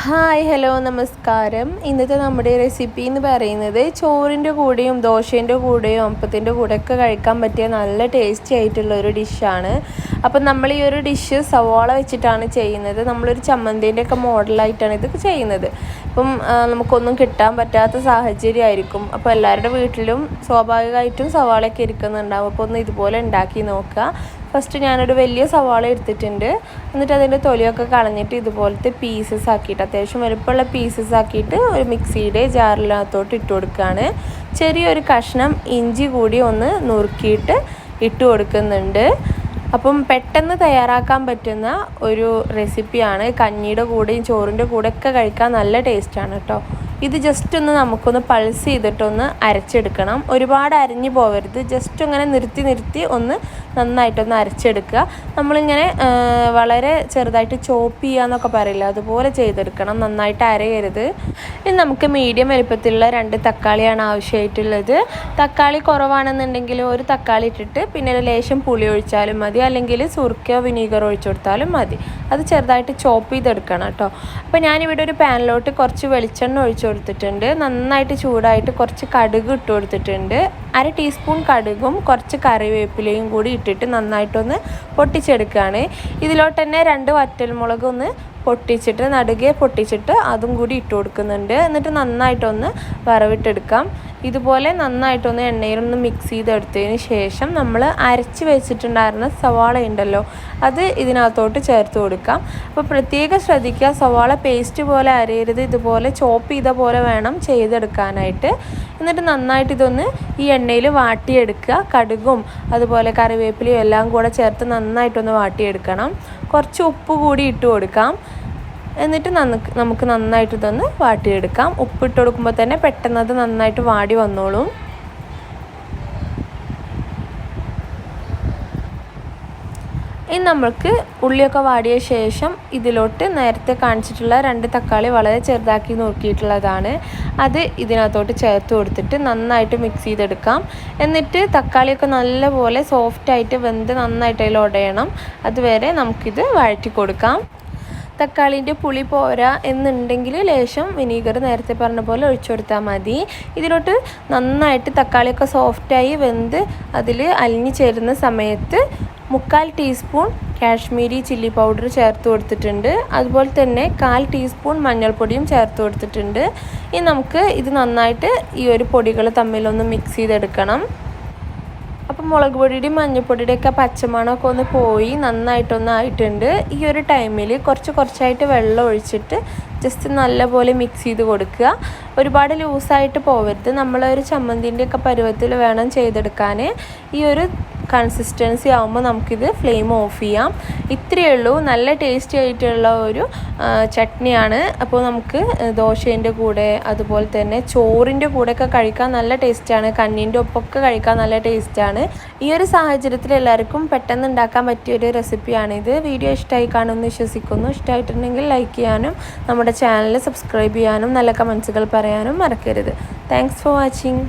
Hi hello നമസ്കാരം. ഇന്നത്തെ നമ്മുടെ റെസിപ്പി എന്ന് പറയുന്നത് ചോറിൻ്റെ കൂടെയും ദോശേൻ്റെ കൂടെയും അപ്പത്തിൻ്റെ കൂടെയൊക്കെ കഴിക്കാൻ പറ്റിയ നല്ല ടേസ്റ്റി ആയിട്ടുള്ള ഒരു ഡിഷാണ്. അപ്പം നമ്മൾ ഈ ഒരു ഡിഷ് സവാള വെച്ചിട്ടാണ് ചെയ്യുന്നത്. നമ്മളൊരു ചമ്മന്തിൻ്റെ ഒക്കെ മോഡലായിട്ടാണ് ഇത് ചെയ്യുന്നത്. ഇപ്പം നമുക്കൊന്നും കിട്ടാൻ പറ്റാത്ത സാഹചര്യമായിരിക്കും. അപ്പോൾ എല്ലാവരുടെ വീട്ടിലും സ്വാഭാവികമായിട്ടും സവാളയൊക്കെ ഇരിക്കുന്നുണ്ടാവും. അപ്പോൾ ഒന്ന് ഇതുപോലെ ഉണ്ടാക്കി നോക്കുക. ഫസ്റ്റ് ഞാനൊരു വലിയ സവാള എടുത്തിട്ടുണ്ട്. എന്നിട്ട് അതിൻ്റെ തൊലിയൊക്കെ കളഞ്ഞിട്ട് ഇതുപോലത്തെ പീസസ് ആക്കിയിട്ട് അത്യാവശ്യം വലുപ്പമുള്ള പീസസ് ആക്കിയിട്ട് ഒരു മിക്സിയുടെ ജാറിനകത്തോട്ട് ഇട്ട് കൊടുക്കുകയാണ്. ചെറിയൊരു കഷ്ണം ഇഞ്ചി കൂടി ഒന്ന് നുറുക്കിയിട്ട് ഇട്ട് കൊടുക്കുന്നുണ്ട്. അപ്പം പെട്ടെന്ന് തയ്യാറാക്കാൻ പറ്റുന്ന ഒരു റെസിപ്പിയാണ്. കഞ്ഞിയുടെ കൂടെയും ചോറിൻ്റെ കൂടെയൊക്കെ കഴിക്കാൻ നല്ല ടേസ്റ്റാണ് കേട്ടോ. ഇത് ജസ്റ്റ് ഒന്ന് നമുക്കൊന്ന് പൾസ് ചെയ്തിട്ടൊന്ന് അരച്ചെടുക്കണം. ഒരുപാട് അരിഞ്ഞു പോകരുത്. ജസ്റ്റ് ഇങ്ങനെ നിർത്തി ഒന്ന് നന്നായിട്ടൊന്ന് അരച്ചെടുക്കുക. നമ്മളിങ്ങനെ വളരെ ചെറുതായിട്ട് ചോപ്പ് ചെയ്യുക എന്നൊക്കെ പറയില്ല, അതുപോലെ ചെയ്തെടുക്കണം. നന്നായിട്ട് അരയരുത്. ഇനി നമുക്ക് മീഡിയം വലുപ്പത്തിലുള്ള 2 തക്കാളിയാണ് ആവശ്യമായിട്ടുള്ളത്. തക്കാളി കുറവാണെന്നുണ്ടെങ്കിൽ ഒരു തക്കാളി ഇട്ടിട്ട് പിന്നെ ഒരു ലേശം പുളി ഒഴിച്ചാലും മതി, അല്ലെങ്കിൽ സുർക്കയോ വിനീഗറോ ഒഴിച്ചു കൊടുത്താലും മതി. അത് ചെറുതായിട്ട് ചോപ്പ് ചെയ്തെടുക്കണം കേട്ടോ. അപ്പോൾ ഞാനിവിടെ ഒരു പാനിലോട്ട് കുറച്ച് വെളിച്ചെണ്ണ ഒഴിച്ചു കൊടുത്തിട്ടുണ്ട്. നന്നായിട്ട് ചൂടായിട്ട് കുറച്ച് കടുക് ഇട്ട് കൊടുത്തിട്ടുണ്ട്. 1/2 ടീസ്പൂൺ കടുകും കുറച്ച് കറിവേപ്പിലയും കൂടി ഇട്ടിട്ട് നന്നായിട്ടൊന്ന് പൊട്ടിച്ചെടുക്കുകയാണ്. ഇതിലോട്ട് തന്നെ 2 വറ്റൽമുളക് ഒന്ന് പൊട്ടിച്ചിട്ട് നടുകെ പൊട്ടിച്ചിട്ട് അതും കൂടി ഇട്ട് കൊടുക്കുന്നുണ്ട്. എന്നിട്ട് നന്നായിട്ടൊന്ന് വറവിട്ടെടുക്കാം. ഇതുപോലെ നന്നായിട്ടൊന്ന് എണ്ണയിലൊന്ന് മിക്സ് ചെയ്തെടുത്തതിന് ശേഷം നമ്മൾ അരച്ച് വെച്ചിട്ടുണ്ടായിരുന്ന സവാള ഉണ്ടല്ലോ, അത് ഇതിനകത്തോട്ട് ചേർത്ത് കൊടുക്കാം. അപ്പോൾ പ്രത്യേകം ശ്രദ്ധിക്കുക, സവാള പേസ്റ്റ് പോലെ അരയരുത്. ഇതുപോലെ ചോപ്പ് ചെയ്ത പോലെ വേണം ചെയ്തെടുക്കാനായിട്ട്. എന്നിട്ട് നന്നായിട്ട് ഇതൊന്ന് ഈ എണ്ണയിൽ വാട്ടിയെടുക്കുക. കടുകും അതുപോലെ കറിവേപ്പിലയും എല്ലാം കൂടെ ചേർത്ത് നന്നായിട്ടൊന്ന് വാട്ടിയെടുക്കണം. കുറച്ച് ഉപ്പ് കൂടി ഇട്ട് കൊടുക്കാം. എന്നിട്ട് നമുക്ക് നന്നായിട്ട് ഇതൊന്ന് വാട്ടിയെടുക്കാം. ഉപ്പിട്ട് കൊടുക്കുമ്പോൾ തന്നെ പെട്ടെന്ന് അത് നന്നായിട്ട് വാടി വന്നോളും. ഇനി നമ്മൾക്ക് ഉള്ളിയൊക്കെ വാടിയ ശേഷം ഇതിലോട്ട് നേരത്തെ കാണിച്ചിട്ടുള്ള 2 തക്കാളി വളരെ ചെറുതാക്കി നുറുക്കിയിട്ടുള്ളതാണ്. അത് ഇതിനകത്തോട്ട് ചേർത്ത് കൊടുത്തിട്ട് നന്നായിട്ട് മിക്സ് ചെയ്തെടുക്കാം. എന്നിട്ട് തക്കാളിയൊക്കെ നല്ലപോലെ സോഫ്റ്റായിട്ട് വെന്ത് നന്നായിട്ട് അതിൽ ഉടയണം. അതുവരെ നമുക്കിത് വഴറ്റി കൊടുക്കാം. തക്കാളിൻ്റെ പുളി പോരാ എന്നുണ്ടെങ്കിൽ ലേശം വിനീഗർ നേരത്തെ പറഞ്ഞ പോലെ ഒഴിച്ചു കൊടുത്താൽ മതി. ഇതിലോട്ട് നന്നായിട്ട് തക്കാളിയൊക്കെ സോഫ്റ്റായി വെന്ത് അതിൽ അലിഞ്ഞു ചേരുന്ന സമയത്ത് 1/4 ടീസ്പൂൺ കാശ്മീരി ചില്ലി പൗഡർ ചേർത്ത് കൊടുത്തിട്ടുണ്ട്. അതുപോലെ തന്നെ 1/4 ടീസ്പൂൺ മഞ്ഞൾപ്പൊടിയും ചേർത്ത് കൊടുത്തിട്ടുണ്ട്. ഇനി നമുക്ക് ഇത് നന്നായിട്ട് ഈ ഒരു പൊടികൾ തമ്മിലൊന്ന് മിക്സ് ചെയ്തെടുക്കണം. അപ്പം മുളക് പൊടിയുടെയും മഞ്ഞൾപ്പൊടിയുടെയൊക്കെ പച്ചമണമൊക്കെ ഒന്ന് പോയി നന്നായിട്ടൊന്ന് ആയിട്ടുണ്ട്. ഈ ഒരു ടൈമിൽ കുറച്ചായിട്ട് വെള്ളം ഒഴിച്ചിട്ട് ജസ്റ്റ് നല്ലപോലെ മിക്സ് ചെയ്ത് കൊടുക്കുക. ഒരുപാട് ലൂസായിട്ട് പോവരുത്. നമ്മളൊരു ചമ്മന്തിൻ്റെയൊക്കെ പരുവത്തിൽ വേണം ചെയ്തെടുക്കാൻ. ഈ ഒരു കൺസിസ്റ്റൻസി ആകുമ്പോൾ നമുക്കിത് ഫ്ലെയിം ഓഫ് ചെയ്യാം. ഇത്രയേ ഉള്ളൂ. നല്ല ടേസ്റ്റി ആയിട്ടുള്ള ഒരു ചട്നിയാണ്. അപ്പോൾ നമുക്ക് ദോശേൻ്റെ കൂടെ അതുപോലെ തന്നെ ചോറിൻ്റെ കൂടെയൊക്കെ കഴിക്കാൻ നല്ല ടേസ്റ്റാണ്. കഞ്ഞീൻ്റെ ഒപ്പമൊക്കെ കഴിക്കാൻ നല്ല ടേസ്റ്റാണ്. ഈ ഒരു സാഹചര്യത്തിൽ എല്ലാവർക്കും പെട്ടെന്ന് ഉണ്ടാക്കാൻ പറ്റിയൊരു റെസിപ്പിയാണിത്. വീഡിയോ ഇഷ്ടമായി കാണുമെന്ന് വിശ്വസിക്കുന്നു. ഇഷ്ടമായിട്ടുണ്ടെങ്കിൽ ലൈക്ക് ചെയ്യാനും നമ്മുടെ ചാനൽ സബ്സ്ക്രൈബ് ചെയ്യാനും നല്ല കമൻസുകൾ പറയാനും മറക്കരുത്. Thanks for watching.